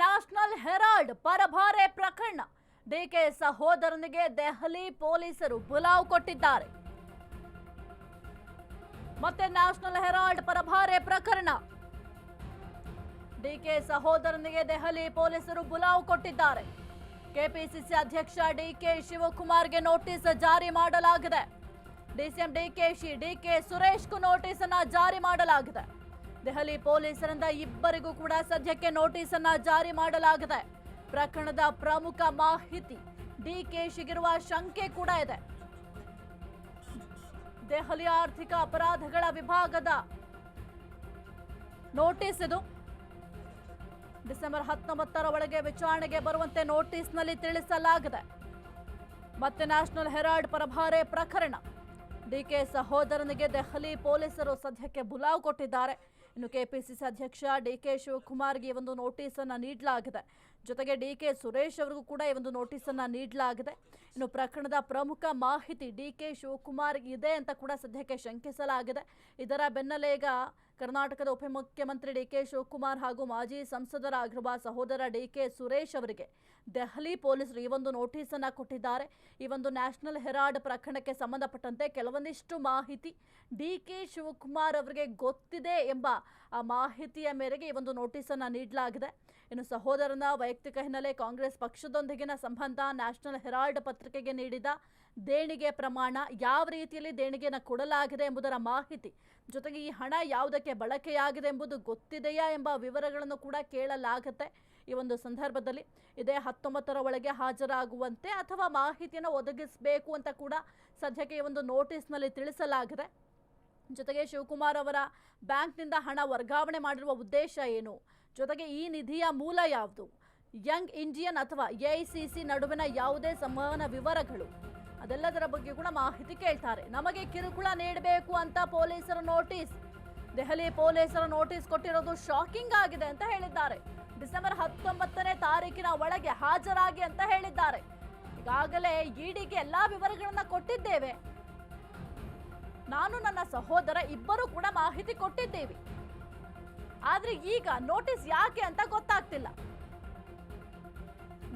National Herald ಪರಭಾರೆ ಪ್ರಕರಣ DK ಸಹೋದರನಿಗೆ ದೆಹಲಿ ಪೊಲೀಸರು ಬುಲಾವ್ ಕೊಟ್ಟಿದ್ದಾರೆ. ಮತ್ತೆ ನ್ಯಾಷನಲ್ ಹೆರಾಲ್ಡ್ ಪರಭಾರೆ ಪ್ರಕರಣ ಡಿಕೆ ಸಹೋದರನಿಗೆ ದೆಹಲಿ ಪೊಲೀಸರು ಬುಲಾವ್ ಕೊಟ್ಟಿದ್ದಾರೆ. ಕೆಪಿಸಿಸಿ ಅಧ್ಯಕ್ಷ ಡಿಕೆ ಶಿವಕುಮಾರ್ಗೆ ನೋಟಿಸ್ ಜಾರಿ ಮಾಡಲಾಗಿದೆ. ಡಿಸಿಎಂ ಡಿಕೆ ಸುರೇಶ್ಗೂ ನೋಟಿಸ್ ಅನ್ನ ಜಾರಿ ಮಾಡಲಾಗಿದೆ. ದೆಹಲಿ ಪೊಲೀಸರಿಂದ ಇಬ್ಬರಿಗೂ ಕೂಡ ಸದ್ಯಕ್ಕೆ ನೋಟಿಸ್ ಅನ್ನ ಜಾರಿ ಮಾಡಲಾಗಿದೆ. ಪ್ರಕರಣದ ಪ್ರಮುಖ ಮಾಹಿತಿ ಡಿಕೆಶಿಗಿರುವ ಶಂಕೆ ಕೂಡ ಇದೆ. ದೆಹಲಿ ಆರ್ಥಿಕ ಅಪರಾಧಗಳ ವಿಭಾಗದ ನೋಟಿಸ್ ಇದು. ಡಿಸೆಂಬರ್ 19ರ ಒಳಗೆ ವಿಚಾರಣೆಗೆ ಬರುವಂತೆ ನೋಟಿಸ್ನಲ್ಲಿ ತಿಳಿಸಲಾಗಿದೆ. ಮತ್ತೆ ನ್ಯಾಷನಲ್ ಹೆರಾಲ್ಡ್ ಪರಭಾರೆ ಪ್ರಕರಣ ಡಿಕೆ ಸಹೋದರನಿಗೆ ದೆಹಲಿ ಪೊಲೀಸರು ಸದ್ಯಕ್ಕೆ ಬುಲಾವ್ ಕೊಟ್ಟಿದ್ದಾರೆ. ಇನ್ನು ಕೆಪಿಸಿಸಿ ಅಧ್ಯಕ್ಷ ಡಿಕೆ ಶಿವಕುಮಾರ್ಗೆ ಈ ಒಂದು ನೋಟಿಸ್ ಅನ್ನು ನೀಡಲಾಗಿದೆ. ಜೊತೆಗೆ ಡಿಕೆ ಸುರೇಶ್ ಅವರಿಗೂ ಕೂಡ ಈ ಒಂದು ನೋಟಿಸ್ ಅನ್ನು ನೀಡಲಾಗಿದೆ. ಇನ್ನು ಪ್ರಕರಣದ ಪ್ರಮುಖ ಮಾಹಿತಿ ಡಿಕೆ ಶಿವಕುಮಾರ್ ಇದೆ ಅಂತ ಕೂಡ ಸದ್ಯಕ್ಕೆ ಶಂಕಿಸಲಾಗಿದೆ. ಇದರ ಬೆನ್ನಲ್ಲೇ ಈಗ ಕರ್ನಾಟಕದ ಉಪಮುಖ್ಯಮಂತ್ರಿ ಡಿಕೆ ಶಿವಕುಮಾರ್ ಹಾಗೂ ಮಾಜಿ ಸಂಸದರಾಗಿರುವ ಸಹೋದರ ಡಿಕೆ ಸುರೇಶ್ ಅವರಿಗೆ ದೆಹಲಿ ಪೊಲೀಸರು ಈ ಒಂದು ನೋಟಿಸ್ ಅನ್ನು ಕೊಟ್ಟಿದ್ದಾರೆ. ಈ ಒಂದು ನ್ಯಾಷನಲ್ ಹೆರಾಲ್ಡ್ ಪ್ರಕರಣಕ್ಕೆ ಸಂಬಂಧಪಟ್ಟಂತೆ ಕೆಲವೊಂದಿಷ್ಟು ಮಾಹಿತಿ ಡಿಕೆ ಶಿವಕುಮಾರ್ ಅವರಿಗೆ ಗೊತ್ತಿದೆ ಎಂಬ ಆ ಮಾಹಿತಿಯ ಮೇರೆಗೆ ಈ ಒಂದು ನೋಟಿಸ್ ಅನ್ನು ನೀಡಲಾಗಿದೆ. ಇನ್ನು ಸಹೋದರನ ವೈಯಕ್ತಿಕ ಹಿನ್ನೆಲೆ, ಕಾಂಗ್ರೆಸ್ ಪಕ್ಷದೊಂದಿಗಿನ ಸಂಬಂಧ, ನ್ಯಾಷನಲ್ ಹೆರಾಲ್ಡ್ ಪತ್ರಿಕೆಗೆ ನೀಡಿದ ದೇಣಿಗೆ ಪ್ರಮಾಣ, ಯಾವ ರೀತಿಯಲ್ಲಿ ದೇಣಿಗೆಯನ್ನು ಕೊಡಲಾಗಿದೆ ಎಂಬುದರ ಮಾಹಿತಿ, ಜೊತೆಗೆ ಈ ಹಣ ಯಾವುದಕ್ಕೆ ಬಳಕೆಯಾಗಿದೆ ಎಂಬುದು ಗೊತ್ತಿದೆಯಾ ಎಂಬ ವಿವರಗಳನ್ನು ಕೂಡ ಕೇಳಲಾಗುತ್ತೆ. ಈ ಒಂದು ಸಂದರ್ಭದಲ್ಲಿ ಇದೇ 19ರ ಒಳಗೆ ಹಾಜರಾಗುವಂತೆ ಅಥವಾ ಮಾಹಿತಿಯನ್ನು ಒದಗಿಸಬೇಕು ಅಂತ ಕೂಡ ಸದ್ಯಕ್ಕೆ ಈ ಒಂದು ನೋಟಿಸ್ನಲ್ಲಿ ತಿಳಿಸಲಾಗಿದೆ. ಜೊತೆಗೆ ಶಿವಕುಮಾರ್ ಅವರ ಬ್ಯಾಂಕ್ನಿಂದ ಹಣ ವರ್ಗಾವಣೆ ಮಾಡಿರುವ ಉದ್ದೇಶ ಏನು, ಜೊತೆಗೆ ಈ ನಿಧಿಯ ಮೂಲ ಯಾವುದು, ಯಂಗ್ ಇಂಡಿಯನ್ ಅಥವಾ ಎಐಸಿಸಿ ನಡುವಿನ ಯಾವುದೇ ಸಂವಹನ ವಿವರಗಳು, ಅದೆಲ್ಲದರ ಬಗ್ಗೆ ಕೂಡ ಮಾಹಿತಿ ಕೇಳ್ತಾರೆ. ನಮಗೆ ಕಿರುಕುಳ ನೀಡಬೇಕು ಅಂತ ಪೊಲೀಸರ ನೋಟಿಸ್, ದೆಹಲಿ ಪೊಲೀಸರ ನೋಟಿಸ್ ಕೊಟ್ಟಿರೋದು ಶಾಕಿಂಗ್ ಆಗಿದೆ ಅಂತ ಹೇಳಿದ್ದಾರೆ. ಡಿಸೆಂಬರ್ 19ನೇ ತಾರೀಕಿನ ಒಳಗೆ ಹಾಜರಾಗಿ ಅಂತ ಹೇಳಿದ್ದಾರೆ. ಈಗಾಗಲೇ ಇಡಿಗೆ ಎಲ್ಲಾ ವಿವರಗಳನ್ನ ಕೊಟ್ಟಿದ್ದೇವೆ, ನಾನು ನನ್ನ ಸಹೋದರ ಇಬ್ಬರು ಕೂಡ ಮಾಹಿತಿ ಕೊಟ್ಟಿದ್ದೇವೆ. ಆದ್ರೆ ಈಗ ನೋಟಿಸ್ ಯಾಕೆ ಅಂತ ಗೊತ್ತಾಗ್ತಿಲ್ಲ.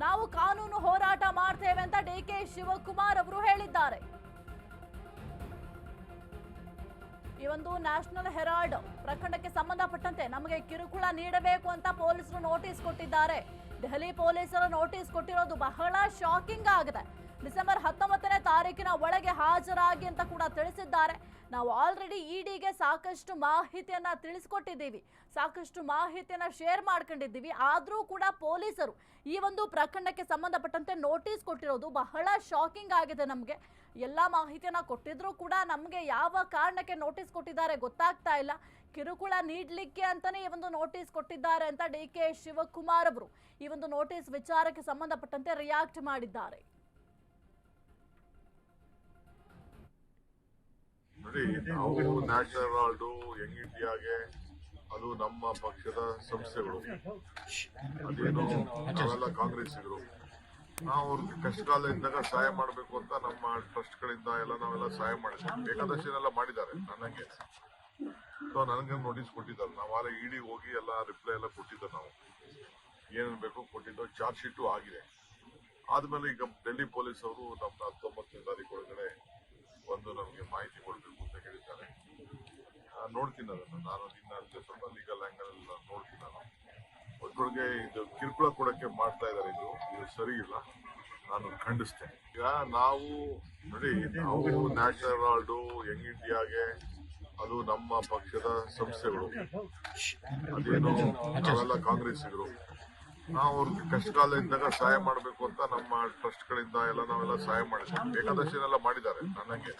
ನಾವು ಕಾನೂನು ಹೋರಾಟ ಮಾಡ್ತೇವೆ ಅಂತ ಡಿಕೆ ಶಿವಕುಮಾರ್ ಅವರು ಹೇಳಿದ್ದಾರೆ. ಈ ಒಂದು ನ್ಯಾಷನಲ್ ಹೆರಾಲ್ಡ್ ಪ್ರಕರಣಕ್ಕೆ ಸಂಬಂಧಪಟ್ಟಂತೆ ನಮಗೆ ಕಿರುಕುಳ ನೀಡಬೇಕು ಅಂತ ಪೊಲೀಸರು ನೋಟಿಸ್ ಕೊಟ್ಟಿದ್ದಾರೆ. ದೆಹಲಿ ಪೊಲೀಸರ ನೋಟಿಸ್ ಕೊಟ್ಟಿರೋದು ಬಹಳ ಶಾಕಿಂಗ್ ಆಗಿದೆ. ಡಿಸೆಂಬರ್ 19ನೇ ತಾರೀಕಿನ ಒಳಗೆ ಹಾಜರಾಗಿ ಅಂತ ಕೂಡ ತಿಳಿಸಿದ್ದಾರೆ. ನಾವು ಆಲ್ರೆಡಿ ಇಡಿಗೆ ಸಾಕಷ್ಟು ಮಾಹಿತಿಯನ್ನ ತಿಳಿಸ್ಕೊಟ್ಟಿದ್ದೀವಿ, ಸಾಕಷ್ಟು ಮಾಹಿತಿಯನ್ನ ಶೇರ್ ಮಾಡ್ಕೊಂಡಿದ್ದೀವಿ. ಆದರೂ ಕೂಡ ಪೊಲೀಸರು ಈ ಒಂದು ಪ್ರಕರಣಕ್ಕೆ ಸಂಬಂಧಪಟ್ಟಂತೆ ನೋಟಿಸ್ ಕೊಟ್ಟಿರೋದು ಬಹಳ ಶಾಕಿಂಗ್ ಆಗಿದೆ. ನಮಗೆ ಎಲ್ಲ ಮಾಹಿತಿಯನ್ನ ಕೊಟ್ಟಿದ್ರು ಕೂಡ ನಮಗೆ ಯಾವ ಕಾರಣಕ್ಕೆ ನೋಟಿಸ್ ಕೊಟ್ಟಿದ್ದಾರೆ ಗೊತ್ತಾಗ್ತಾ ಇಲ್ಲ. ಕಿರುಕುಳ ನೀಡಲಿಕ್ಕೆ ಅಂತಾನೆ ಈ ಒಂದು ನೋಟಿಸ್ ಕೊಟ್ಟಿದ್ದಾರೆ ಅಂತ ಡಿಕೆ ಶಿವಕುಮಾರ್ ಅವರು ಈ ಒಂದು ನೋಟಿಸ್ ವಿಚಾರಕ್ಕೆ ಸಂಬಂಧಪಟ್ಟಂತೆ ರಿಯಾಕ್ಟ್ ಮಾಡಿದ್ದಾರೆ. ನೋಡಿ, ನಾವು ನ್ಯಾಷನಲ್ ಹೆರಾಲ್ಡ್, ಯಂಗ್ ಇಂಡಿಯಾಗೆ ಅದು ನಮ್ಮ ಪಕ್ಷದ ಸಂಸ್ಥೆಗಳು, ಅದೇನು ನಾವೆಲ್ಲ ಕಾಂಗ್ರೆಸ್ಸಿಗರು, ನಾವು ಅವ್ರಿಗೆ ಕಷ್ಟಕಾಲ ಇದ್ದಾಗ ಸಹಾಯ ಮಾಡಬೇಕು ಅಂತ ನಮ್ಮ ಟ್ರಸ್ಟ್ ಗಳಿಂದ ಎಲ್ಲ ನಾವೆಲ್ಲ ಸಹಾಯ ಮಾಡಿದ್ವಿ. ಬೇಕಾದಷ್ಟೇನೆಲ್ಲ ಮಾಡಿದ್ದಾರೆ. ನನಗೆ ನೋಟಿಸ್ ಕೊಟ್ಟಿದ್ದಾರೆ. ನಾವು ಇಡಿ ಹೋಗಿ ಎಲ್ಲ ರಿಪ್ಲೈ ಎಲ್ಲ ಕೊಟ್ಟಿದ್ದಾರೆ. ನಾವು ಏನೇನು ಬೇಕು ಕೊಟ್ಟಿದ್ದು, ಚಾರ್ಜ್ ಶೀಟು ಆಗಿದೆ. ಆದ್ಮೇಲೆ ಈಗ ಡೆಲ್ಲಿ ಪೊಲೀಸ್ ಅವರು ನಮ್ಮ 19ನೇ ತಾರೀಕು ಒಳಗಡೆ ಒಂದು ನಮಗೆ ಮಾಹಿತಿ ಕೊಡಬೇಕು ಅಂತ ಹೇಳಿದ್ದಾರೆ. ನೋಡ್ತೀನಿ ಅದನ್ನು. ನಾನು ನಿನ್ನ ಸ್ವಲ್ಪ ಲೀಗಲ್ ಆಂಗಲ್ ಎಲ್ಲ ನೋಡ್ತೀನಿ. ನಾನು ಒಟ್ಟೊಳಗೆ ಇದು ಕಿರುಕುಳ ಕೊಡಕ್ಕೆ ಮಾಡ್ತಾ ಇದ್ದಾರೆ. ಇದು ಸರಿ ಇಲ್ಲ, ನಾನು ಖಂಡಿಸ್ತೇನೆ. ಈಗ ನಾವು ನೋಡಿ, ನಾವು ನ್ಯಾಷನಲ್ ಹೆರಾಲ್ಡ್, ಯಂಗ್ ಇಂಡಿಯಾಗೆ ಅದು ನಮ್ಮ ಪಕ್ಷದ ಸಂಸ್ಥೆಗಳು, ಅದೇನು ನಾವೆಲ್ಲ ಕಾಂಗ್ರೆಸ್ಸಿಗರು, ನಾವು ಅವ್ರಿಗೆ ಕಷ್ಟಕಾಲ ಇದ್ದಾಗ ಸಹಾಯ ಮಾಡಬೇಕು ಅಂತ ನಮ್ಮ ಟ್ರಸ್ಟ್ ಗಳಿಂದ ಎಲ್ಲ ನಾವೆಲ್ಲ ಸಹಾಯ ಮಾಡಿದ್ವಿ. ಬೇಕಾದಷ್ಟೇನೆಲ್ಲ ಮಾಡಿದ್ದಾರೆ. ನನಗೆ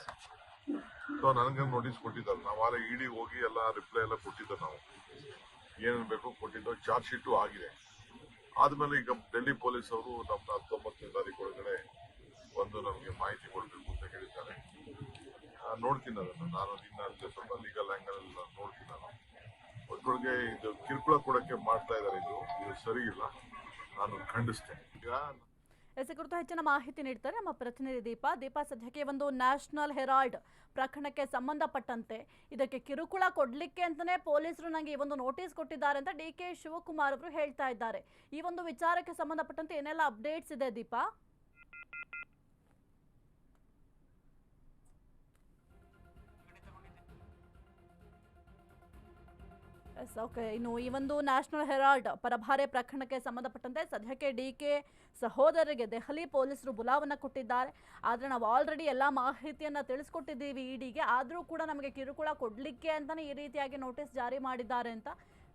ನೋಟಿಸ್ ಕೊಟ್ಟಿದ್ದಾರೆ. ನಾವು ಇಡಿ ಹೋಗಿ ಎಲ್ಲ ರಿಪ್ಲೈ ಎಲ್ಲ ಕೊಟ್ಟಿದ್ದಾರೆ. ನಾವು ಏನೇನು ಬೇಕು ಕೊಟ್ಟಿದ್ದು, ಚಾರ್ಜ್ ಶೀಟು ಆಗಿದೆ. ಆದ್ಮೇಲೆ ಈಗ ಡೆಲ್ಲಿ ಪೊಲೀಸ್ ಅವರು ನಮ್ಮ 19ನೇ ತಾರೀಕು ಒಳಗಡೆ ಒಂದು ನಮಗೆ ಮಾಹಿತಿ ಕೊಡಬೇಕು ಅಂತ ಹೇಳಿದ್ದಾರೆ. ನೋಡ್ತೀನಿ ಅದನ್ನು. ನಾನು ನಿನ್ನ ಸ್ವಲ್ಪ ಲೀಗಲ್ ಆಂಗಲ್ ಎಲ್ಲ ನೋಡ್ತೀನಿ. ನಾನು ಒಟ್ಟೊಳಗೆ ಇದು ಕಿರುಕುಳ ಕೊಡಕ್ಕೆ ಮಾಡ್ತಾ ಇದ್ದಾರೆ. ಇದು ಸರಿ ಇಲ್ಲ, ನಾನು ಖಂಡಿಸ್ತೇನೆ. ಈಗ ಎಸ್ ಕುರಿತು ಹೆಚ್ಚಿನ ಮಾಹಿತಿ ನೀಡ್ತಾರೆ ನಮ್ಮ ಪ್ರತಿನಿಧಿ ದೀಪಾ ಸದ್ಯಕ್ಕೆ ಒಂದು ನ್ಯಾಷನಲ್ ಹೆರಾಲ್ಡ್ ಪ್ರಕರಣಕ್ಕೆ ಸಂಬಂಧಪಟ್ಟಂತೆ ಇದಕ್ಕೆ ಕಿರುಕುಳ ಕೊಡ್ಲಿಕ್ಕೆ ಅಂತಾನೆ ಪೊಲೀಸರು ನನಗೆ ಈ ಒಂದು ನೋಟಿಸ್ ಕೊಟ್ಟಿದ್ದಾರೆ ಅಂತ ಡಿ.ಕೆ. ಶಿವಕುಮಾರ್ ಅವರು ಹೇಳ್ತಾ ಇದ್ದಾರೆ. ಈ ಒಂದು ವಿಚಾರಕ್ಕೆ ಸಂಬಂಧಪಟ್ಟಂತೆ ಏನೆಲ್ಲ ಅಪ್ಡೇಟ್ಸ್ ಇದೆ ದೀಪಾ? ಓಕೆ, ಇನ್ನು ಈ ಒಂದು ನ್ಯಾಷನಲ್ ಹೆರಾಲ್ಡ್ ಪರಭಾರೆ ಪ್ರಕರಣಕ್ಕೆ ಸಂಬಂಧಪಟ್ಟಂತೆ ಸದ್ಯಕ್ಕೆ ಡಿ.ಕೆ. ಸಹೋದರರಿಗೆ ದೆಹಲಿ ಪೊಲೀಸರು ಬುಲಾವನ್ನ ಕೊಟ್ಟಿದ್ದಾರೆ. ಆದರೆ ನಾವು ಆಲ್ರೆಡಿ ಎಲ್ಲ ಮಾಹಿತಿಯನ್ನು ತಿಳಿಸ್ಕೊಟ್ಟಿದ್ದೀವಿ ಇಡಿಗೆ, ಆದರೂ ಕೂಡ ನಮಗೆ ಕಿರುಕುಳ ಕೊಡಲಿಕ್ಕೆ ಅಂತಲೇ ಈ ರೀತಿಯಾಗಿ ನೋಟಿಸ್ ಜಾರಿ ಮಾಡಿದ್ದಾರೆ ಅಂತ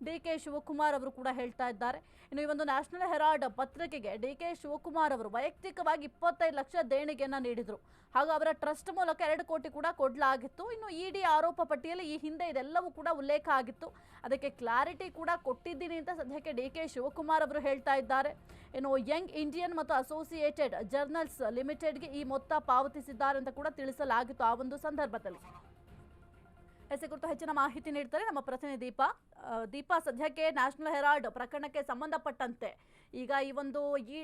ಡಿ.ಕೆ. ಶಿವಕುಮಾರ್ ಅವರು ಕೂಡ ಹೇಳ್ತಾ ಇದ್ದಾರೆ. ಇನ್ನು ಈ ಒಂದು ನ್ಯಾಷನಲ್ ಹೆರಾಲ್ಡ್ ಪತ್ರಿಕೆಗೆ ಡಿ.ಕೆ. ಶಿವಕುಮಾರ್ ಅವರು ವೈಯಕ್ತಿಕವಾಗಿ 25 ಲಕ್ಷ ದೇಣಿಗೆಯನ್ನು ನೀಡಿದರು. ಹಾಗೂ ಅವರ ಟ್ರಸ್ಟ್ ಮೂಲಕ 2 ಕೋಟಿ ಕೂಡ ಕೊಡಲಾಗಿತ್ತು. ಇನ್ನು ಇಡಿ ಆರೋಪ ಪಟ್ಟಿಯಲ್ಲಿ ಈ ಹಿಂದೆ ಇದೆಲ್ಲವೂ ಕೂಡ ಉಲ್ಲೇಖ ಆಗಿತ್ತು. ಅದಕ್ಕೆ ಕ್ಲಾರಿಟಿ ಕೂಡ ಕೊಟ್ಟಿದ್ದೀನಿ ಅಂತ ಸದ್ಯಕ್ಕೆ ಡಿ.ಕೆ. ಶಿವಕುಮಾರ್ ಅವರು ಹೇಳ್ತಾ ಇದ್ದಾರೆ. ಇನ್ನು ಯಂಗ್ ಇಂಡಿಯನ್ ಮತ್ತು ಅಸೋಸಿಯೇಟೆಡ್ ಜರ್ನಲ್ಸ್ ಲಿಮಿಟೆಡ್ಗೆ ಈ ಮೊತ್ತ ಪಾವತಿಸಿದ್ದಾರೆ ಅಂತ ಕೂಡ ತಿಳಿಸಲಾಗಿತ್ತು ಆ ಒಂದು ಸಂದರ್ಭದಲ್ಲಿ. ಎಸ್ ಕುರಿತು ಹೆಚ್ಚಿನ ಮಾಹಿತಿ ನೀಡ್ತಾರೆ ನಮ್ಮ ಪ್ರತಿನಿಧಿ ದೀಪಾ ಸದ್ಯಕ್ಕೆ ನ್ಯಾಷನಲ್ ಹೆರಾಲ್ಡ್ ಪ್ರಕರಣಕ್ಕೆ ಸಂಬಂಧಪಟ್ಟಂತೆ ಈಗ ಈ ಒಂದು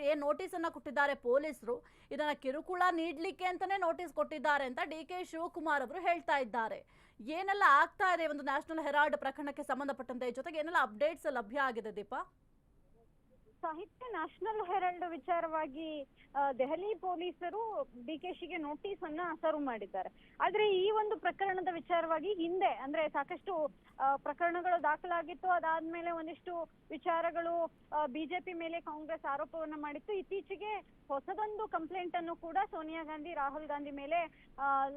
ಏನು ನೋಟಿಸನ್ನು ಕೊಟ್ಟಿದ್ದಾರೆ ಪೊಲೀಸರು, ಇದನ್ನು ಕಿರುಕುಳ ನೀಡಲಿಕ್ಕೆ ಅಂತಲೇ ನೋಟಿಸ್ ಕೊಟ್ಟಿದ್ದಾರೆ ಅಂತ ಡಿ.ಕೆ. ಶಿವಕುಮಾರ್ ಅವರು ಹೇಳ್ತಾ ಇದ್ದಾರೆ. ಏನೆಲ್ಲ ಆಗ್ತಾ ಇದೆ ಒಂದು ನ್ಯಾಷನಲ್ ಹೆರಾಲ್ಡ್ ಪ್ರಕರಣಕ್ಕೆ ಸಂಬಂಧಪಟ್ಟಂತೆ, ಜೊತೆಗೆ ಏನೆಲ್ಲ ಅಪ್ಡೇಟ್ಸ್ ಲಭ್ಯ ಆಗಿದೆ ದೀಪಾ? ಸಾಹಿತ್ಯ ನ್ಯಾಷನಲ್ ಹೆರಾಲ್ಡ್ ವಿಚಾರವಾಗಿ ದೆಹಲಿ ಪೊಲೀಸರು ಡಿಕೆಶಿಗೆ ನೋಟಿಸ್ ಅನ್ನ ಸರ್ವ್ ಮಾಡಿದ್ದಾರೆ. ಆದ್ರೆ ಈ ಒಂದು ಪ್ರಕರಣದ ವಿಚಾರವಾಗಿ ಹಿಂದೆ ಅಂದ್ರೆ ಸಾಕಷ್ಟು ಪ್ರಕರಣಗಳು ದಾಖಲಾಗಿತ್ತು. ಅದಾದ್ಮೇಲೆ ಒಂದಿಷ್ಟು ವಿಚಾರಗಳು ಬಿಜೆಪಿ ಮೇಲೆ ಕಾಂಗ್ರೆಸ್ ಆರೋಪವನ್ನ ಮಾಡಿತ್ತು. ಇತ್ತೀಚೆಗೆ ಹೊಸದೊಂದು ಕಂಪ್ಲೇಂಟ್ ಅನ್ನು ಕೂಡ ಸೋನಿಯಾ ಗಾಂಧಿ, ರಾಹುಲ್ ಗಾಂಧಿ ಮೇಲೆ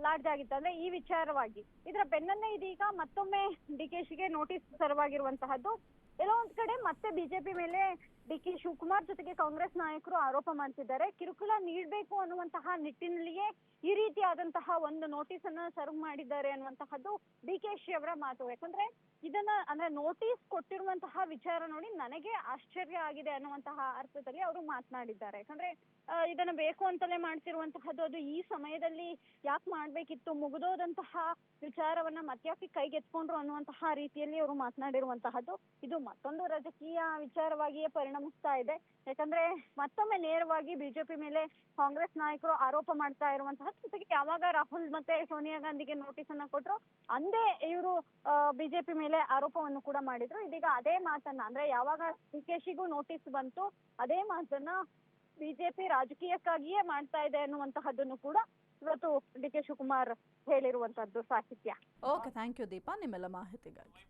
ಲಾಡ್ಜ್ ಆಗಿತ್ತು. ಅಂದ್ರೆ ಈ ವಿಚಾರವಾಗಿ ಇದರ ಬೆನ್ನನ್ನೇ ಇದೀಗ ಮತ್ತೊಮ್ಮೆ ಡಿಕೆಶಿಗೆ ನೋಟಿಸ್ ಸರ್ವ್ ಆಗಿರುವಂತಹದ್ದು. ಎಲ್ಲೋ ಒಂದ್ ಕಡೆ ಮತ್ತೆ ಬಿಜೆಪಿ ಮೇಲೆ ಡಿ.ಕೆ. ಶಿವಕುಮಾರ್ ಜೊತೆಗೆ ಕಾಂಗ್ರೆಸ್ ನಾಯಕರು ಆರೋಪ ಮಾಡ್ತಿದ್ದಾರೆ. ಕಿರುಕುಳ ನೀಡಬೇಕು ಅನ್ನುವಂತಹ ನಿಟ್ಟಿನಲ್ಲಿಯೇ ಈ ರೀತಿಯಾದಂತಹ ಒಂದು ನೋಟಿಸ್ ಅನ್ನ ಸರ್ವ್ ಮಾಡಿದ್ದಾರೆ ಅನ್ನುವಂತಹದ್ದು ಡಿ.ಕೆ.ಶಿ ಅವರ ಮಾತು. ಯಾಕಂದ್ರೆ ಇದನ್ನ ಅಂದ್ರೆ ನೋಟಿಸ್ ಕೊಟ್ಟಿರುವಂತಹ ವಿಚಾರ ನೋಡಿ ನನಗೆ ಆಶ್ಚರ್ಯ ಆಗಿದೆ ಅನ್ನುವಂತಹ ಅರ್ಥದಲ್ಲಿ ಅವರು ಮಾತನಾಡಿದ್ದಾರೆ. ಯಾಕಂದ್ರೆ ಇದನ್ನ ಬೇಕು ಅಂತಲೇ ಮಾಡ್ತಿರುವಂತಹದ್ದು, ಅದು ಈ ಸಮಯದಲ್ಲಿ ಯಾಕೆ ಮಾಡ್ಬೇಕಿತ್ತು, ಮುಗಿದೋದಂತಹ ವಿಚಾರವನ್ನ ಮತ್ಯಾಕೆ ಕೈಗೆತ್ಕೊಂಡ್ರು ಅನ್ನುವಂತಹ ರೀತಿಯಲ್ಲಿ ಅವರು ಮಾತನಾಡಿರುವಂತಹದ್ದು. ಇದು ಮತ್ತೊಂದು ರಾಜಕೀಯ ವಿಚಾರವಾಗಿಯೇ ಪರಿಣಮಿಸ್ತಾ ಇದೆ. ಯಾಕಂದ್ರೆ ಮತ್ತೊಮ್ಮೆ ನೇರವಾಗಿ ಬಿಜೆಪಿ ಮೇಲೆ ಕಾಂಗ್ರೆಸ್ ನಾಯಕರು ಆರೋಪ ಮಾಡ್ತಾ ಇರುವಂತಹ ಜೊತೆಗೆ ಯಾವಾಗ ರಾಹುಲ್ ಮತ್ತೆ ಸೋನಿಯಾ ಗಾಂಧಿಗೆ ನೋಟಿಸ್ ಅನ್ನ ಕೊಟ್ರು ಅಂದೇ ಇವರು ಬಿಜೆಪಿ ಮೇಲೆ ಆರೋಪವನ್ನು ಕೂಡ ಮಾಡಿದ್ರು. ಇದೀಗ ಅದೇ ಮಾತನ್ನ ಅಂದ್ರೆ ಯಾವಾಗ ಡಿಕೆಶಿಗೂ ನೋಟಿಸ್ ಬಂತು ಅದೇ ಮಾತನ್ನ ಬಿಜೆಪಿ ರಾಜಕೀಯಕ್ಕಾಗಿಯೇ ಮಾಡ್ತಾ ಇದೆ ಅನ್ನುವಂತಹದ್ದನ್ನು ಕೂಡ ಇವತ್ತು ಡಿ.ಕೆ. ಶಿವಕುಮಾರ್ ಹೇಳಿರುವಂತದ್ದು. ಸಾಹಿತ್ಯ. ಓಕೆ, ಥ್ಯಾಂಕ್ ಯು ದೀಪಾ ನಿಮ್ಮೆಲ್ಲ ಮಾಹಿತಿಗಾಗಿ.